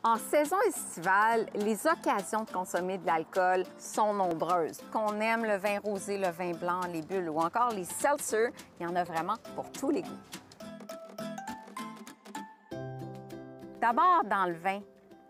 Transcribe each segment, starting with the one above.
En saison estivale, les occasions de consommer de l'alcool sont nombreuses. Qu'on aime le vin rosé, le vin blanc, les bulles ou encore les seltzers, il y en a vraiment pour tous les goûts. D'abord, dans le vin,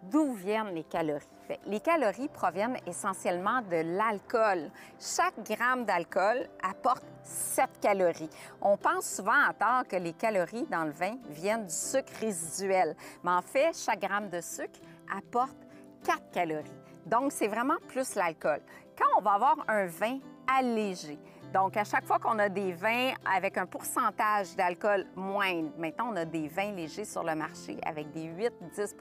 d'où viennent les calories? Les calories proviennent essentiellement de l'alcool. Chaque gramme d'alcool apporte 7 calories. On pense souvent à tort que les calories dans le vin viennent du sucre résiduel. Mais en fait, chaque gramme de sucre apporte 4 calories. Donc, c'est vraiment plus l'alcool. Quand on va avoir un vin allégé, donc à chaque fois qu'on a des vins avec un pourcentage d'alcool moindre, maintenant on a des vins légers sur le marché avec des 8-10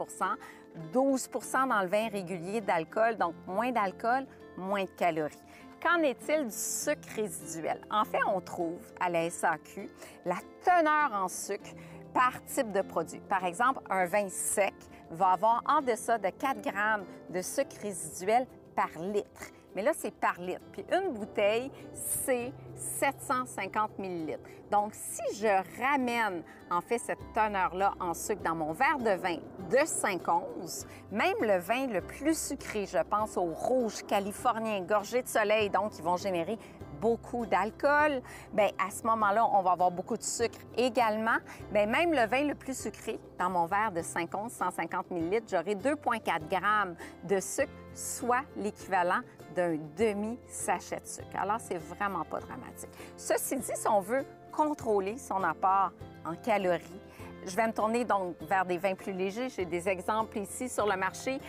12 dans le vin régulier d'alcool, donc moins d'alcool, moins de calories. Qu'en est-il du sucre résiduel? En fait, on trouve à la SAQ la teneur en sucre par type de produit. Par exemple, un vin sec va avoir en deçà de 4 grammes de sucre résiduel par litre. Mais là, c'est par litre. Puis une bouteille, c'est 750 millilitres. Donc, si je ramène, en fait, cette teneur-là en sucre dans mon verre de vin de 5 onces, même le vin le plus sucré, je pense au rouge californien, gorgé de soleil, donc qui vont générer beaucoup d'alcool, bien, à ce moment-là, on va avoir beaucoup de sucre également. Bien, même le vin le plus sucré, dans mon verre de 5 onces, 150 millilitres, j'aurai 2,4 grammes de sucre, soit l'équivalent d'un demi-sachet de sucre. Alors, c'est vraiment pas dramatique. Ceci dit, si on veut contrôler son apport en calories, je vais me tourner donc vers des vins plus légers. J'ai des exemples ici sur le marché.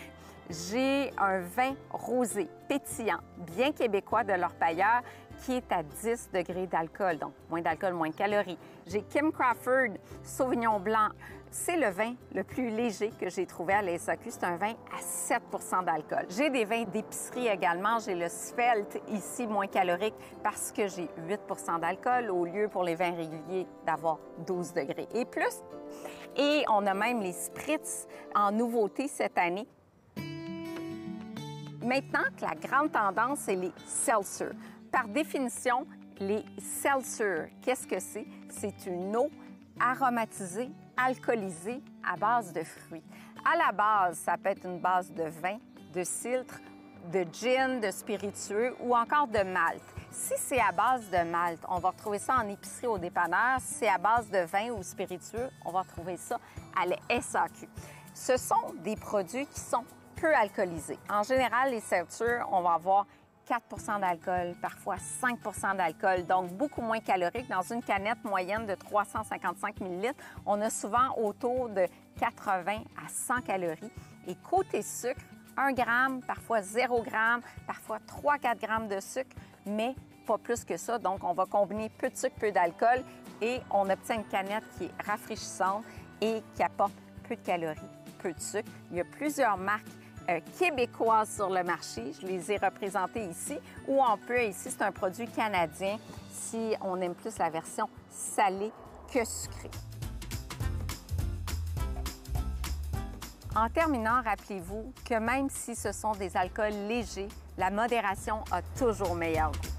J'ai un vin rosé, pétillant, bien québécois de l'orpailleur, qui est à 10 degrés d'alcool, donc moins d'alcool, moins de calories. J'ai Kim Crawford Sauvignon Blanc. C'est le vin le plus léger que j'ai trouvé à la SAQ. C'est un vin à 7 d'alcool. J'ai des vins d'épicerie également. J'ai le Svelte, ici, moins calorique, parce que j'ai 8 d'alcool, au lieu pour les vins réguliers d'avoir 12 degrés et plus. Et on a même les spritz en nouveauté cette année. Maintenant que la grande tendance, c'est les seltzers. Par définition, les seltzers, qu'est-ce que c'est? C'est une eau aromatisée, alcoolisée à base de fruits. À la base, ça peut être une base de vin, de cidre, de gin, de spiritueux ou encore de malt. Si c'est à base de malt, on va retrouver ça en épicerie au dépanneur. Si c'est à base de vin ou spiritueux, on va retrouver ça à la SAQ. Ce sont des produits qui sont peu alcoolisés. En général, les seltzers, on va avoir 4 d'alcool, parfois 5 d'alcool, donc beaucoup moins calorique. Dans une canette moyenne de 355 ml, on a souvent autour de 80 à 100 calories. Et côté sucre, 1 gramme, parfois 0 gramme, parfois 3-4 grammes de sucre, mais pas plus que ça. Donc, on va combiner peu de sucre, peu d'alcool et on obtient une canette qui est rafraîchissante et qui apporte peu de calories, peu de sucre. Il y a plusieurs marques québécoises sur le marché. Je les ai représentées ici. Ou on peut, ici, c'est un produit canadien si on aime plus la version salée que sucrée. En terminant, rappelez-vous que même si ce sont des alcools légers, la modération a toujours meilleur goût.